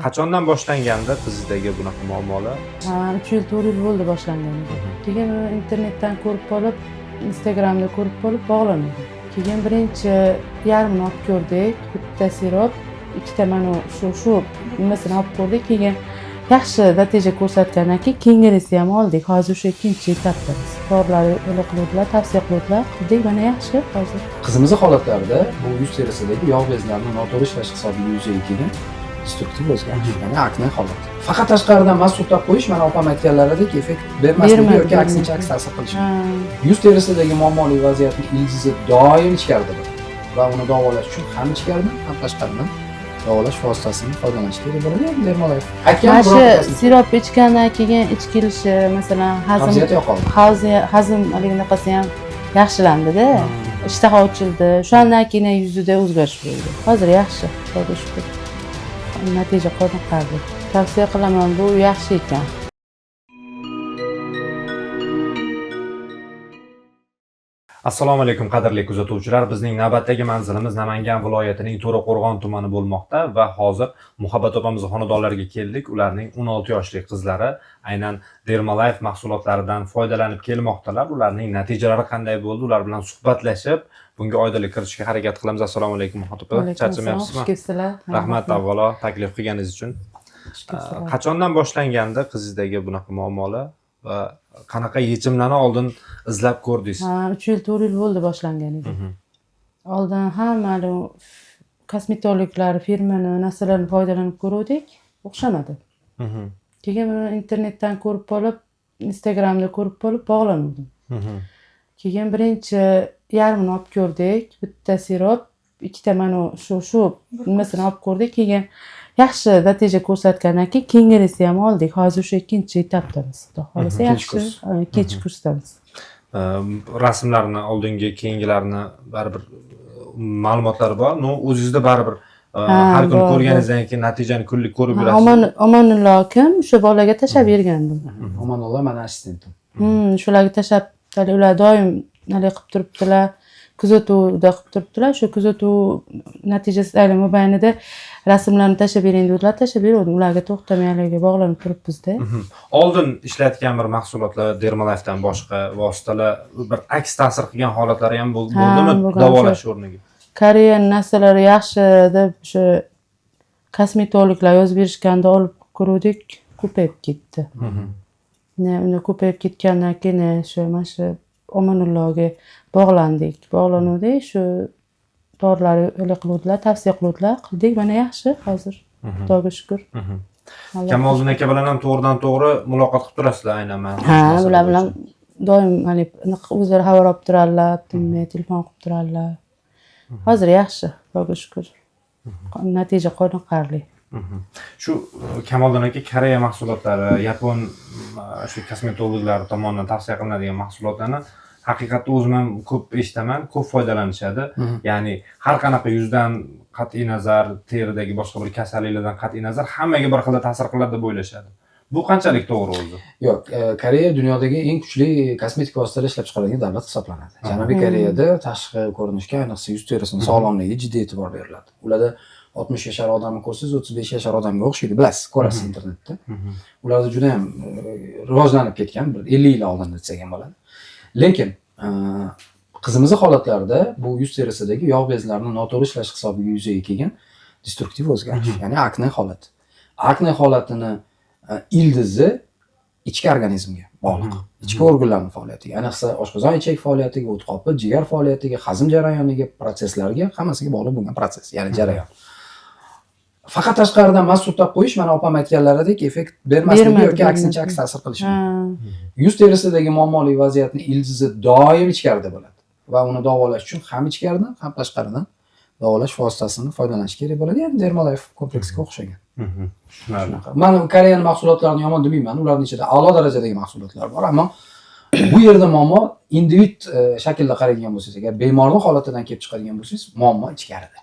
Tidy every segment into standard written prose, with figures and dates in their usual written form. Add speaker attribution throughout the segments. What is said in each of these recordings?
Speaker 1: Qachondan boshlangandi qizdagi bunaqa muammolar?
Speaker 2: 3 yil 4 yil bo'ldi boshlanganiga. Keyin internetdan ko'rib qolib, Instagramda ko'rib qolib bog'landim. Keyin birinchi yarmini olib ko'rdik, bitta sirop, ikkita mana shu nimasini olib ko'rdik. Keyin yaxshi natija ko'rsatgandan keyin keyingisini ham oldik. Hozir o'sha ikkinchi etapdamiz. Dorilar qiluvdilar, tavsiya qiluvdilar. Qildik, mana yaxshi hozir.
Speaker 3: Qizimiz holatlarida bu yuz terisidagi yog' bezlarini noto'g'ri ishlash hisobiga yuzaga kelgan destruktiv o'zgarish, ya'ni akne holati. Faqat tashqaridan mast to'xtab qo'yish, mana opam aytganlaridek effekt bermasligi yoki aksincha aks ta'sir qilishi. Yuz terisidagi muammoli vaziyatning ildizi doim ichkarida bo'ladi va uni davolash uchun ham ichkaridan, ham tashqaridan davolash vositasini foydalanish kerak bo'ladi. Endi Dermalife aytgan
Speaker 2: Mana sirop ichgandan keyin ichki kelishi, masalan, hazmligini ham yaxshilandi-da. Ishtaha ochildi. O'shandan keyin yuzida o'zgarish bo'ldi. Hozir yaxshi, Xudoga shukr. Natija qoniqarli. Tavsiya qilaman, bu yaxshi ekan.
Speaker 1: Assalomu alaykum qadrli kuzatuvchilar. Bizning navbatdagi manzilimiz Namangan viloyatining To'raqo'rg'on tumani bo'lmoqda va hozir Muhabbat opamiz xonadonlariga keldik. Ularning 16 yoshli qizlari aynan Dermalife mahsulotlaridan foydalanib kelmoqdalar. Ularning natijalari qanday bo'ldi? Ular bilan suhbatlashib, bunga oydinlik kiritishga harakat qilamiz. Assalomu alaykum Muhabbat opa. Charchamayapsizmi? Rahmat avvalo taklif qilganingiz uchun. Qachondan boshlangandi qizdagi bunaqa muammolar va qanaqa yechimlarni oldin izlab ko'rdingiz?
Speaker 2: 3 yil 4 yil bo'ldi boshlanganiga. Oldin hamma kosmetologlar firmani narsalarni foydalanib ko'rdik, o'xshamadi. Keyin internetdan ko'rib qolib, Instagramda ko'rib qolib bog'landim. Keyin birinchi yarmini olib ko'rdik, bitta sirop, ikkita mana shu nimasini olib ko'rdik. Keyin yaxshi natija ko'rsatgandan keyin keyingisini ham oldik. Hozir o'sha ikkinchi etapdamiz. Xudo xolasa yaxshi, ikkinchi kursdamiz.
Speaker 1: Rasmlarni oldingi keyingilarini baribir ma'lumotlari bor. O'zingizda baribir har kun ko'rganingizdan keyin natijani kunlik ko'rib yurasiz.
Speaker 2: Omonullo kim o'sha bolaga tashlab bergandim.
Speaker 3: Omonullo meni assistentim.
Speaker 2: Shularga tashlab, ular doim nima qilib turibdilar, kuzatuvda qilib turibdilar. Shu kuzutuv natijasi mobaynida rasmlarni tashlab bering dedilar, tashlab berdim. Ularga to'xtamaylarga bog'lanib turibmiz-da.
Speaker 1: Oldin ishlatgan bir mahsulotlar Dermalife'dan boshqa vositalar bir aks ta'sir qilgan holatlari ham bo'ldimi davolash o'rniga?
Speaker 2: Koreya narsalari yaxshi deb o'sha kosmetologlar yozib berishganda olib ko'rdik, ko'payib ketdi. Uni ko'payib ketgandan keyin mana shu Omonulloga bog'landik. Bog'lanuvdik, shu dorilar qiluvdilar, tavsiya qiluvdilar. Qildik, mana yaxshi hozir. Xudoga shukr.
Speaker 1: Kamoliddin aka bilan ham to'g'ridan to'g'ri muloqot qilib turasizlar aynan mana.
Speaker 2: Ular bilan doim o'zlari xabar olib turadilar, telefon qilib turadilar. Hozir yaxshi, Xudoga shukr. Natija qoniqarli.
Speaker 1: Shu Kamoliddin aka Koreya mahsulotlari, yapon shu kosmetologlar tomonidan tavsiya qilinadigan mahsulotlarni haqiqatda o'zim ham ko'p eshitaman, ko'p foydalanishadi. Ya'ni har qanaqa yuzdan qat'iy nazar, teridagi boshqa bir kasalliklardan qat'iy nazar hammaga bir xil ta'sir qiladi deb o'ylashadi. Bu qanchalik to'g'ri o'zi?
Speaker 3: Yo'q, Koreya dunyodagi eng kuchli kosmetik vositalar ishlab chiqaradigan davlat hisoblanadi. Janubiy Koreyada tashqi ko'rinishga, ayniqsa yuz terisining sog'lomligiga jiddiy e'tibor beriladi. Ularda 60 yashar odamni ko'rsangiz, 35 yashar odamga o'xshaydi, bilasiz, ko'rasiz internetda. Ularda juda ham rivojlanib ketgan, bir 50 yil oldin desak ham bo'ladi. Lekin qizimiz holatlarida bu yuz terisidagi yog' bezlarini noto'g'ri ishlash hisobiga yuzaga kelgan destruktiv o'zgarish, ya'ni akne holati. Akne holatini ildizi ichki organizmga bog'liq. Ichki organlarning faoliyatiga, ayniqsa oshqozon ichak faoliyatiga, o't qopi, jigar faoliyatiga, hazm jarayoniga, proseslarga, hammasiga bog'liq bo'lgan proses, ya'ni jarayon. Faqat tashqaridan mast to'xtab qo'yish, mana opam aytganlaridek effekt bermasligi yoki aksincha aks ta'sir qilishi. Yuz terisidagi muammoli vaziyatning ildizi doim ichkarida bo'ladi va uni davolash uchun ham ichkaridan, ham tashqaridan davolash vositasini foydalanish kerak bo'ladi. Ya'ni Dermalife kompleksiga o'xshagan. Men Koreya mahsulotlarini yomon demayman, ularning ichida a'lo darajadagi mahsulotlar bor, ammo bu yerda muammo individ shaklda qaraydigan bo'lsangiz, agar bemorning holatidan kelib chiqadigan bo'lsangiz, muammo ichkarida.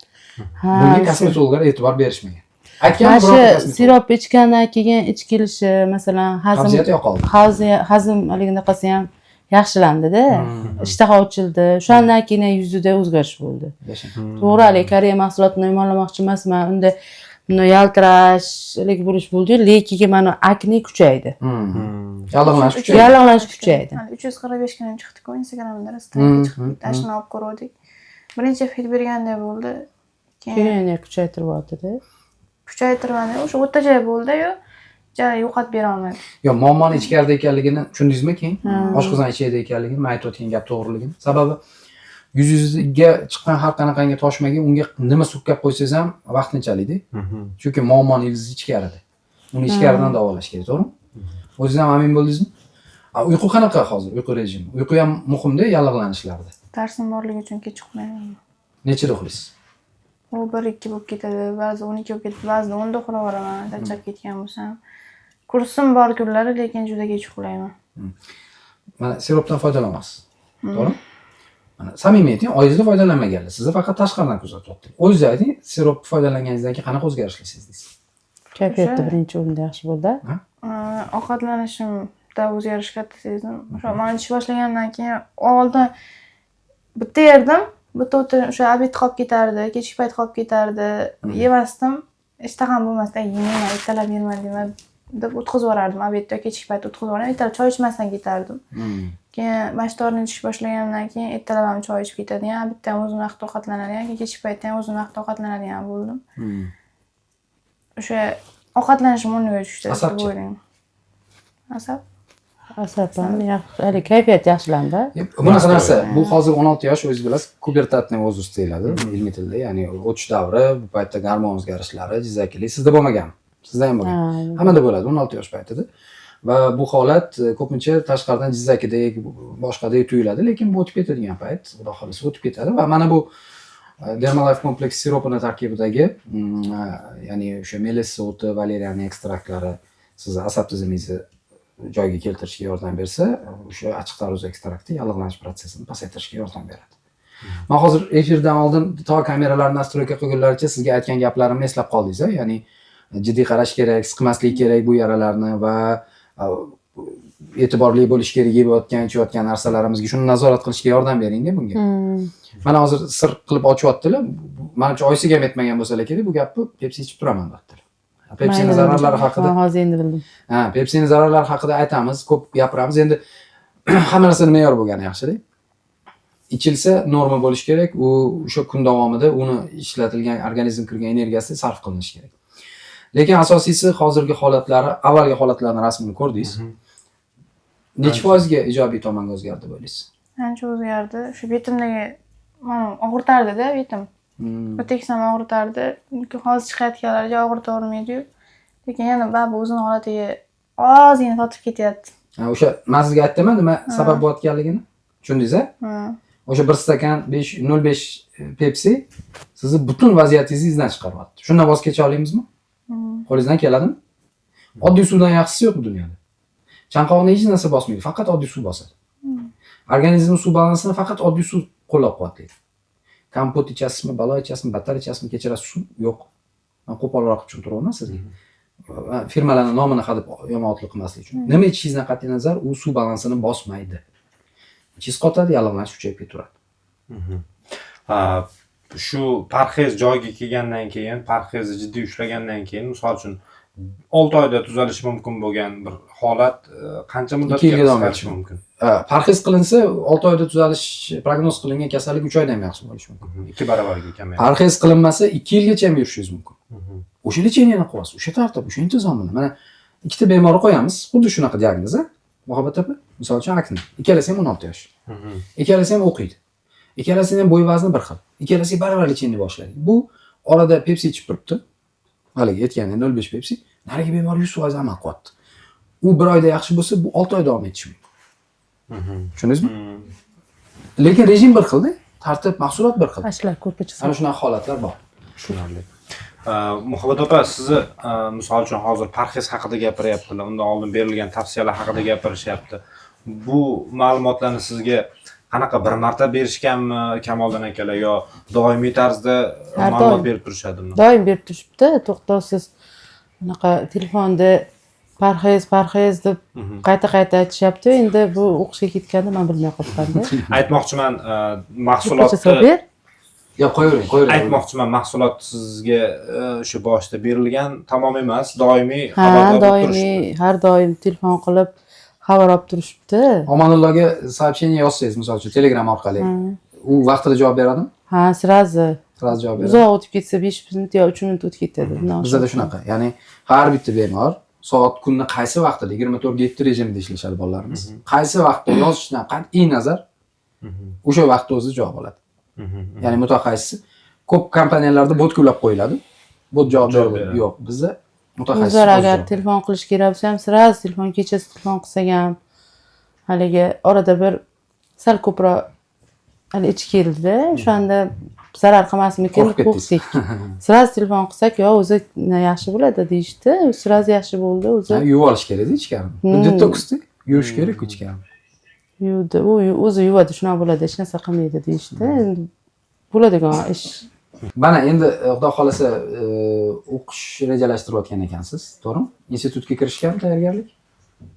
Speaker 3: Bunga kosmetologlar e'tibor berishmagan. Aytgan birorta
Speaker 2: sirop ichgandan keyin ichki kelishi, masalan, hazmligini ham yaxshilandi-da. Ishtaha ochildi. O'shandan keyin yuzida o'zgarish bo'ldi. To'g'ri, Koreya mahsulotini yomonlamoqchi emasman. Unda buni yaltirashlik bo'lish bo'ldi, lekiga mana akne kuchaydi.
Speaker 3: Yallig'lanish kuchaydi.
Speaker 2: Yallig'lanish kuchaydi.
Speaker 4: 345 kun chiqdik-ku Instagramda Instagramga chiqdik, tashnab ko'rdik. Birinchi hid berganday bo'ldi.
Speaker 2: Keyin yana kuchaytiryapti-da.
Speaker 4: Kuchaytirmadi. O'sha o'rtacha bo'ldi-yu, yo'qotib bera olmadi.
Speaker 3: Yo, muammoni ichkarida ekanligini tushundingizmi keyin? Oshqozon ichida ekanligini, men aytayotgan gap to'g'riligini. Sababi yuzingizga chiqqan har qanaqangi toshmaga unga nima sukkab qo'ysangiz ham vaqtinchalikda. Chunki muammoni ildizi ichkarida. Uni ichkaridan davolash kerak, to'g'rimi? O'zingiz ham amin bo'ldingizmi? Uyqu qanaqa hozir? Uyqu rejimi. Uyqu ham muhimda yallig'lanishlarda.
Speaker 4: Darsim borligi uchun kech uxlayman.
Speaker 3: Nechida uxlaysiz?
Speaker 4: U 1-2 bo'lib ketadi, ba'zi 12 bo'lib ketadi, ba'zida 10 da uxlayveraman, charchab ketgan bo'lsam. Kursim bor kunlari, lekin juda kech uxlayman.
Speaker 3: Mana siropdan foydalanasiz. To'g'rimi? Mana samimiy ayting, oyingizda foydalanmaganlar. Sizni faqat tashqaridan kuzatyapti. O'zingiz ayting, sirop foydalanganingizdan keyin qanaqa o'zgarishlar sezdingiz?
Speaker 2: Kayfiyatda birinchi o'rinda yaxshi bo'ldi.
Speaker 4: Ovqatlanishimda o'zgarish katta sezdim. O'sha men ish boshlagandan keyin oldin bitta yerdim, bitta o'sha obed qolib ketardi, kechki payt qolib ketardi, yemasdim. Ishtaham bo'lmasdan yeyman, ertalab yeyman deb o'tkazib yuborardim. Obedda kechki payt o'tkazib yuborardim, ertalab choy ichmasdan ketardim. Keyin mashtorni ichish boshlagandan keyin ertalab ham choy ichib ketadigan, bitta ham o'zim vaqtda ovqatlanadigan, kechki paytda ham o'zim vaqtda ovqatlanadigan bo'ldim. O'sha ovqatlanishim o'rniga tushdi deb o'ylayman.
Speaker 2: Asab ham yaxshi, kayfiyat yaxshilandi.
Speaker 3: Bunaqa narsa, bu hozir 16 yosh, o'zingiz bilasiz, pubertatniy возраст deyiladi ilmiy tilda, ya'ni o'tish davri, bu paytda gormon o'zgarishlari, jizakilik sizda bo'lmagan. Sizda ham bo'lgan. Hammada bo'ladi 16 yosh paytida. Va bu holat ko'pincha tashqaridan jizzakidek, boshqadek tuyuladi, lekin bu o'tib ketadigan payt, xudo xolisa o'tib ketadi va mana bu Dermalife kompleks siropining tarkibidagi, ya'ni o'sha melissa o'ti, valerian ekstraktlari sizni asab tizimingizni joyiga keltirishga yordam bersa, o'sha achchiq tarvuz ekstrakti yallig'lanish prosesini pasaytirishga yordam beradi. Men hozir efirdan oldin to kameralarni nastroyka qilgunlaricha sizga aytgan gaplarimni eslab qoldingiz, ya'ni jiddiy qarash kerak, siqmaslik kerak bu yaralarni va e'tiborli bo'lish kerak yeyotgan, ichayotgan narsalarimizga shuni nazorat qilishga yordam bering-da bunga. Mana hozir sir qilib ochyaptilar. Menimcha oyisiga ham aytmagan bo'lsalar kerak, bu gapni Pepsi ichib turaman deyaptilar. Pepsining zararlari haqida.
Speaker 2: Hozir endi bildim.
Speaker 3: Pepsining zararlari haqida aytamiz, ko'p gapiramiz. Endi hamma narsani me'yor bo'lgani yaxshi-da. Ichilsa normal bo'lish kerak. U o'sha kun davomida uni ishlatilgan organizm kirgan energiyasi sarf qilinishi kerak. Lekin asosiysi hozirgi holatlari, avvalgi holatlarning rasmini ko'rdingiz. Necha foizga ijobiy tomonga o'zgardi bo'laysiz?
Speaker 4: Ancha o'zgardi. Shu betimdagi og'ritardi-da betim. O'teksam og'ritardi. Hozir chiqayotganlarga og'ritavermaydi-yu. Lekin yana baribir o'zining holatiga ozgina totib ketyapti.
Speaker 3: O'sha men sizga aytdim, nima sabab bo'layotganligini. Tushundingiz-a? O'sha bir stakan 0.5 Pepsi sizni butun vaziyatingizni izdan chiqaryapti. Shundan voz kecha olamizmi? Qo'lingizdan keladimi? Oddiy suvdan yaxshisi yo'q bu dunyoda. Chanqoqni hech narsa bosmaydi, faqat oddiy suv bosadi. Organizmning suv balansini faqat oddiy suv qo'llab-quvvatlaydi. Kompot ichasizmi, balo ichasizmi, battar ichasizmi, kechirasiz suv yo'q. Men qo'polroq tushuntiryapman sizga. Firmalarning nomini hadeb yomonlik qilmaslik uchun. Nima ichisingizdan qat'iy nazar, u suv balansini bosmaydi. Ichingiz qotadi, yallig'lanish kuchayib ketaveradi.
Speaker 1: Shu parhez joyiga kelgandan keyin, parhezni jiddiy ushlagandan keyin, misol uchun 6 oyda tuzalishi mumkin bo'lgan bir holat qancha muddatga qisqarishi mumkin?
Speaker 3: Parhez qilinsa 6 oyda tuzalish prognoz qilingan kasallik 3 oyda ham yaxshi bo'lishi mumkin.
Speaker 1: 2 barobarga kamayadi.
Speaker 3: Parhez qilinmasa 2 yilgacha ham yurishingiz mumkin. O'sha lecheniyaga qo'yasiz, o'sha tartib, o'sha intizom bilan. Mana ikkita bemorni qo'yamiz, xuddi shunaqa diagnoz, Muhabbat opa, misol uchun akne. Ikkalasi ham 16 yosh. Ikkalasi ham o'qiydi. Ikkalasining ham bo'y vazni bir xil. Ikkalasi baravar lecheniya boshladi. Bu orada Pepsi ichib turibdi. Haligi aytganda 0.5 Pepsi, narigi bemor 100% amal qilyapti. U 1 oyda yaxshi bo'lsa, bu 6 oy davom etishi mumkin. Tushundingizmi? Lekin rejim bir xilda, tartib, mahsulot bir xil.
Speaker 2: Ashlar ko'rpacha.
Speaker 3: Ana shunaqa holatlar bor.
Speaker 1: Tushunarli. Muhabbat opa, sizni misol uchun hozir parhez haqida gapiryaptilar, undan oldin berilgan tavsiyalar haqida gapirishyapti. Bu ma'lumotlarni sizga qanaqa bir marta berishganmi Kamoldan akalar yo doimiy tarzda ma'lumot berib turishadimi?
Speaker 2: Doim berib turishibdi, to'xtovsiz. Bunaqa telefonda parhez deb qayta aytishyapti. Endi bu o'qishga ketganda men bilmay qolgandim.
Speaker 1: Aytmoqchiman, mahsulotni
Speaker 3: Yo'q, qo'yavering.
Speaker 1: Aytmoqchiman, mahsulot sizga o'sha boshida berilgan tamom emas, doimiy
Speaker 2: Ha,
Speaker 1: xabardor bo'lib
Speaker 2: doimiy har doim telefon qilib xabar olib turishibdi.
Speaker 3: Omonulloga сообщение yozsangiz, misol uchun Telegram orqali, u vaqtida javob beradimi?
Speaker 2: Ha, sразу.
Speaker 3: Sразу javob beradi.
Speaker 2: Uzoq o'tib ketsa 5 minut yo 3 minut o'tib ketadi.
Speaker 3: Bizda shunaqa. Ya'ni har bitta bemor soat kunni qaysi vaqtida 24/7 rejimida ishlashadi bolalarimiz. Qaysi vaqtda yozishdan qat'iy nazar o'sha vaqtda o'zi javob oladi. Ya'ni mutaxassis ko'p kompaniyalarda bot ulab qo'yiladi. Bot javob beradi. Yo'q, bizda mutaxassis.
Speaker 2: O'zlar agar telefon qilish kerak bo'lsa ham sразу telefon kechasi telefon qilsak ham haligi orada bir sal ko'proq hali ichi keldi. O'shanda zarar qilmasmikin deb qo'rqdik. Sразу telefon qilsak, yo o'zi yaxshi bo'ladi deyishdi. Sразу yaxshi bo'ldi o'zi.
Speaker 3: Yuvib olish kerak-da ichkarini. Detoksda yuvish kerak ichkarini.
Speaker 2: Yuvdi. U o'zi yuvadi, shunaqa bo'ladi, hech narsa qilmaydi deyishdi. Bo'ladigan ish.
Speaker 3: Mana endi xudo xolasa o'qish rejalashtirayotgan ekansiz, to'g'rimi? Institutga kirishga ham tayyorgarlik?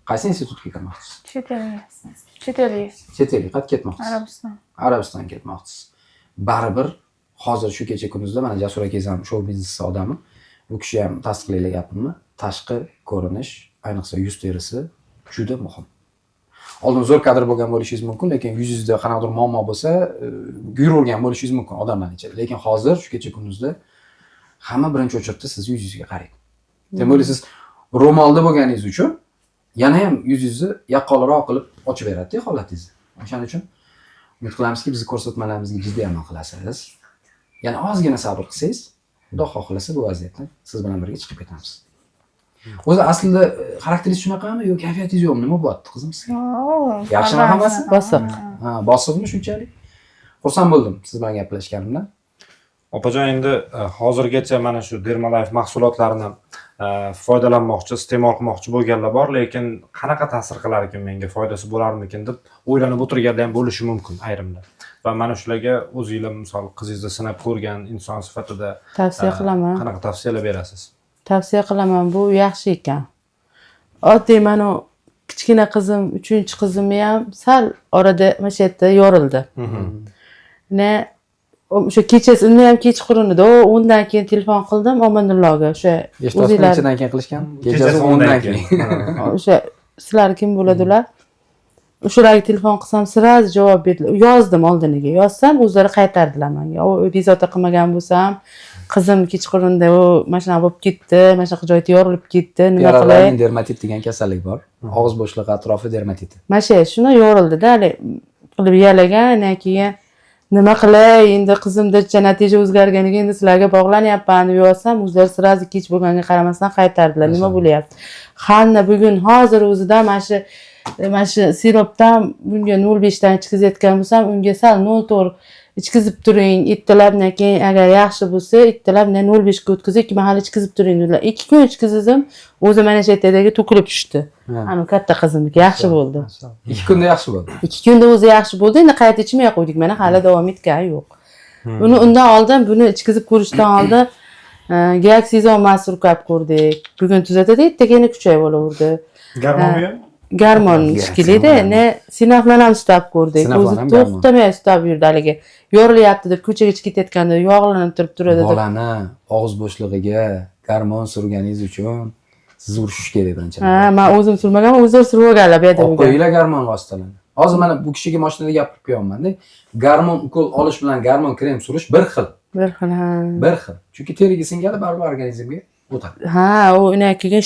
Speaker 3: Qaysi institutga kirmoqchisiz?
Speaker 4: Chet elga.
Speaker 3: Chet elga qayerga ketmoqchisiz?
Speaker 4: Arabiston.
Speaker 3: Arabistonga ketmoqchisiz. Baribir hozir shu kecha kunduzda mana Jasur akangiz ham shou biznes odami. Bu kishi ham tasdiqlaydigan gapimni, tashqi ko'rinish, ayniqsa yuz terisi juda muhim. Oldin zo'r kadr bo'lgan bo'lishingiz mumkin, lekin yuzingizda qanaqadir muammo bo'lsa, yuravergan bo'lishingiz mumkin odamlar ichida. Lekin hozir shu kecha kunduzda hamma birinchi o'chirda siz yuzingizga qaraydi. Demak, siz ro'molda bo'lganingiz uchun yana ham yuzingizni yaqqolroq qilib ochib beradi-da holatingizni. O'shaning uchun umid qilamizki, bizni ko'rsatmalarimizga jiddiy amal qilasiz. Yana ozgina sabr qilsangiz, Xudo xohlasa bu vaziyatdan siz bilan birga chiqib ketamiz. O'zi aslida xarakteringiz shunaqami yo kayfiyatingiz yo'qmi? Nima bo'lyapti qizim sizga? Yaxshimi hammasi?
Speaker 2: Bosiq.
Speaker 3: Ha, bosiqmi shunchalik? Xursand bo'ldim siz bilan gaplashganimdan.
Speaker 1: Opajon, endi hozirgacha mana shu Dermalife mahsulotlarini foydalanmoqchi, iste'mol qilmoqchi bo'lganlar bor, lekin qanaqa ta'sir qilar ekan menga, foydasi bo'larmikin deb o'ylanib o'tirganlar ham bo'lishi mumkin ayrimlar. Va mana shularga o'zingizlar misol qizingizni sinab ko'rgan inson sifatida
Speaker 2: Tavsiya qilaman.
Speaker 1: qanaqa tavsiyalar berasiz?
Speaker 2: Tavsiya qilaman, bu yaxshi ekan. Oddiy mana kichkina qizim, 3-qizimni ham sal orada mana shu yerda yorildi. Ne o'sha kechasi uni ham kechqurunida, undan keyin telefon qildim Omonulloga, o'sha
Speaker 3: o'zingizlar keyin qilishgan. Kechasi 10dan keyin.
Speaker 2: O'sha sizlar kim bo'ladilar? O'shalarga telefon qilsam sразу javob berdilar. Yozdim oldiniga. Yozsam o'zlari qaytardilar menga. O bezovta qilmagan bo'lsam, qizim kechqurunda mana shunaqa bo'lib ketdi, mana shunaqa joyda yorilib ketdi, nima qilay?
Speaker 3: Dermatit degan kasallik bor. Og'iz bo'shlig'i atrofi dermatiti.
Speaker 2: Mana shuni yorildi-da, qilib yalagan, keyin nima qilay? Endi qizimda natija o'zgarganiga endi sizlarga bog'lanyapman deb yozsam, o'zlari sразу kech bo'lganiga qaramasdan qaytardilar. Nima bo'lyapti? Hanna bugun hozir o'zida mana shu siropdan bunga 0.5 dan ichkizayotgan bo'lsam, unga sal 0.4 ichkizib turing. Ertalabdan keyin agar yaxshi bo'lsa, ertalabdan 0.5 ga o'tkazib, 2 mahal ichkizib turing dedilar. 2 kun ichkizdim, o'zi mana shu yerdagi to'kilib tushdi. Ana katta qizimniki yaxshi bo'ldi.
Speaker 3: 2 kunda yaxshi bo'ldi.
Speaker 2: 2 kunda o'zi yaxshi bo'ldi. Endi qayta ichmay qo'ydik. Mana hali davom etgani yo'q. Buni undan oldin, buni ichkizib ko'rishdan oldin Gaxizon masrukab ko'rdik. Bugun tuzatadi, ertaga kuchayib olaverdi.
Speaker 1: Garmonmi?
Speaker 2: Garmon shikilida, ne sinaflan ham ustab ko'rdik. O'zi to'xtamay ustab yurdi haligi. Yorilyapti deb ko'chaga chiqib ketayotganda yog'lanib turadi.
Speaker 3: Bolani og'iz bo'shlig'iga garmon surganingiz uchun siz urishish kerak birinchidan.
Speaker 2: Ha, men o'zim surmaganman, o'zlari surib olganlar bu yerda.
Speaker 3: Qo'yinglar garmon vositalarini. Hozir mana bu kishiga mashinada gapirib qo'yaman-da. Garmon ukol olish bilan garmon krem surish bir xil.
Speaker 2: Bir xil, ha.
Speaker 3: Bir xil. Chunki teriga singadi, baribir organizmga o'tadi.
Speaker 2: Ha, u unakiga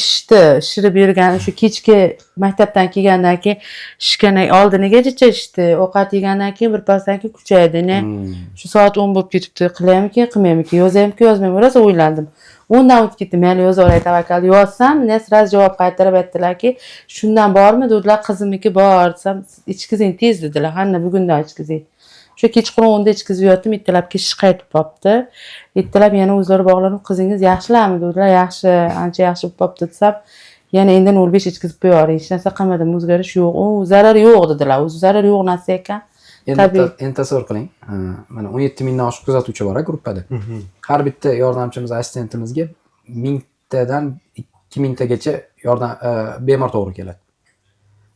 Speaker 2: shirib yurgan, shu kechki maktabdan kelgandan keyin shishgan oldinigacha ishdi. Ovqat yegandan keyin bir pasdan keyin kuchaydi. Shu soat 10 bo'lib ketibdi. Qilaymi-ki, qilmaymi-ki, yozaymi-ki, yozmaymi, rosa o'ylandim. Undan o'tib ketdim. Mayli yozaveray tavakkal. Yozsam, sразу javob qaytarib aytdilarki, shundan bormi dedilar, qizimniki bor desam, ichkizing tez dedilar. Hanna bugundan ichkizing. Shu kechqurun 10 da ichkizib yotdim, ertalabki shish qaytib qopti. Ertalab yana o'zlari bog'lanib, qizingiz yaxshilami dedilar. Yaxshi, ancha yaxshi bo'lib qopti desam, yana endi 0.5 ichkizib qo'yavering. Hech narsa qilmadim, o'zgarish yo'q. U zarar yo'q dedilar. O'zi zarar yo'q narsa ekan.
Speaker 3: Endi tasavvur qiling. Mana 17 mingdan oshiq kuzatuvchi bor gruppada. Har bitta yordamchimiz, assistentimizga 1000 tadan 2000 tagacha yordam bemor to'g'ri keladi.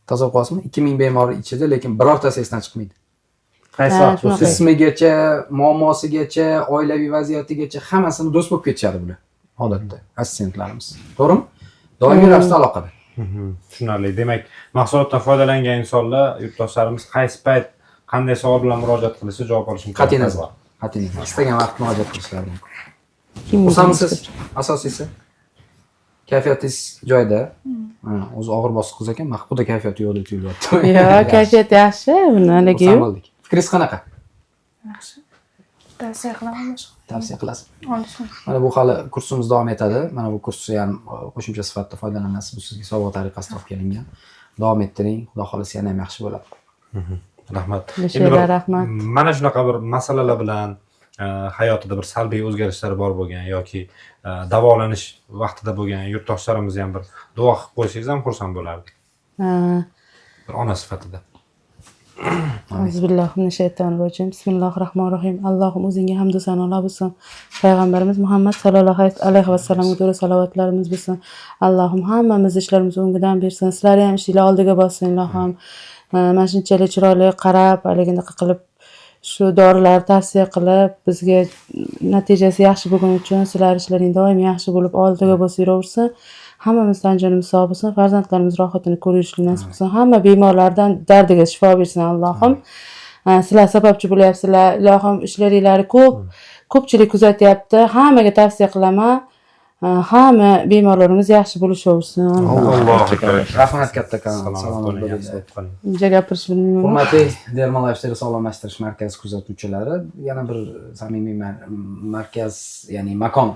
Speaker 3: Tasavvur qilasizmi? 2000 bemor ichida, lekin birortasi esdan chiqmaydi. qaysi
Speaker 2: Ha,
Speaker 3: vaqt bo'lsa
Speaker 2: shunaqa.
Speaker 3: ismigacha, muammosigacha, oilaviy vaziyatigacha hammasini do'st bo'lib ketishadi bular odatda assistentlarimiz. To'g'rimi? Doimiy ravishda aloqada.
Speaker 1: Tushunarli. Demak, mahsulotdan foydalangan insonlar, yurtdoshlarimiz qaysi payt qanday savol bilan murojaat qilsa javob olish
Speaker 3: Qat'iy
Speaker 1: imkoniyati
Speaker 3: nazar.
Speaker 1: bor.
Speaker 3: Qat'iy nazar. Istagan vaqt murojaat qilishlari mumkin.
Speaker 2: Kim
Speaker 3: Xursandmisiz? Asosiysi kayfiyatingiz joyida. Ha, o'zi og'ir bosib qiz ekan, Mahbuda kayfiyati yo'q deb tuyulyapti.
Speaker 2: Yo'q, kayfiyat yaxshi, buni haligi
Speaker 3: Xursand
Speaker 2: yo'q.
Speaker 3: bo'ldik. Fikringiz qanaqa?
Speaker 4: Yaxshi. Tavsiya qilaman boshqa.
Speaker 3: Tavsiya qilasiz.
Speaker 4: Olishmi?
Speaker 3: Mana bu hali kursimiz davom etadi. Mana bu kursni ham qo'shimcha sifatida foydalanasiz. Bu sizga sovg'a tariqasida olib kelingan. Davom ettiring. Xudo xohlasa yana ham yaxshi bo'ladi.
Speaker 1: Rahmat.
Speaker 2: Beshaylar, rahmat.
Speaker 1: Mana shunaqa bir masalalar bilan hayotida bir salbiy o'zgarishlar bor bo'lgan yoki davolanish vaqtida bo'lgan yurtdoshlarimiz ham bir duo qilib qo'ysangiz ham xursand bo'lardik. Bir ona sifatida.
Speaker 2: Auzubillahiminashaytonirrojim. Bismillahirrohmanirrohim. Allohim o'zingga hamd va sanolar bo'lsin. Payg'ambarimiz Muhammad sallallohu alayhi vasallamga to'g'ri salovatlarimiz bo'lsin. Allohim hammamiz ishlarimizni o'ngidan bersin. Sizlar ham ishinglar oldiga bossin, ilohim. Mana shunchalik chiroyli qarab, haligindaqa qilib shu dorilarni tavsiya qilib, bizga natijasi yaxshi bo'lgani uchun sizlar ishlaring doim yaxshi bo'lib oldiga bosib yuraversin. Hammamiz tan jonimiz sog' bo'lsin, farzandlarimiz rohatini ko'rishlik nasib qilsin. Hamma bemorlardan dardiga shifo bersin Allohim. Sizlar sababchi bo'lyapsizlar. Ilohim ishlaringizni ko'pchilik kuzatyapti. Hammaga tavsiya qilaman. Hamma bemorlarimiz yaxshi bo'lishaversin.
Speaker 1: Allohu akbar.
Speaker 3: Rahmat kattakon.
Speaker 1: Salomat
Speaker 3: Salomat
Speaker 1: bo'ling.
Speaker 3: bo'ling.
Speaker 1: Sog' qoling.
Speaker 2: Uncha gapirish bilmayman.
Speaker 3: Hurmatli Dermal Lifestyle sog'lomlashtirish markazi kuzatuvchilari, yana bir samimiy markaz, ya'ni makon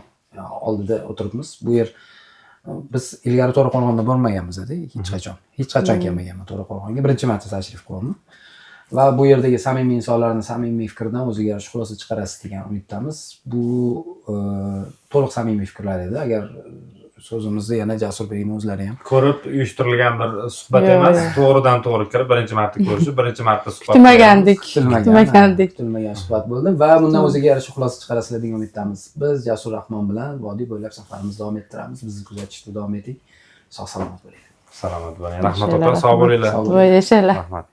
Speaker 3: oldida o'tiribmiz. Bu yer biz ilgari To'raqo'rg'onda bo'lmaganmiz-da, hech qachon kelmaganman To'raqo'rg'onga. Birinchi marta tashrif qilyapman. Va bu yerdagi samimiy insonlarning samimiy fikridan o'ziga yarasha xulosa chiqarasiz degan umiddamiz. Bu to'liq samimiy fikrlar edi. Agar so'zimizni yana Jasurbekning o'zlari ham
Speaker 1: Ko'rib uyushtirilgan bir suhbat
Speaker 2: Yo'q,
Speaker 1: emas,
Speaker 2: yo'q.
Speaker 1: to'g'ridan to'g'ri kirib birinchi marta ko'rishib, birinchi marta suhbat.
Speaker 2: Kutmagandik.
Speaker 3: kutilmagan suhbat bo'ldi va bundan o'ziga yarasha xulosa chiqarasizlar degan umiddamiz. Biz Jasur Rahmon bilan vodiy bo'ylab safarimizni davom ettiramiz. Bizni kuzatishda davom eting. Sog' salomat bo'ling.
Speaker 1: Salomat bo'ling. Rahmat opa, sog' bo'linglar.
Speaker 2: Voy, yashanglar.
Speaker 1: Rahmat.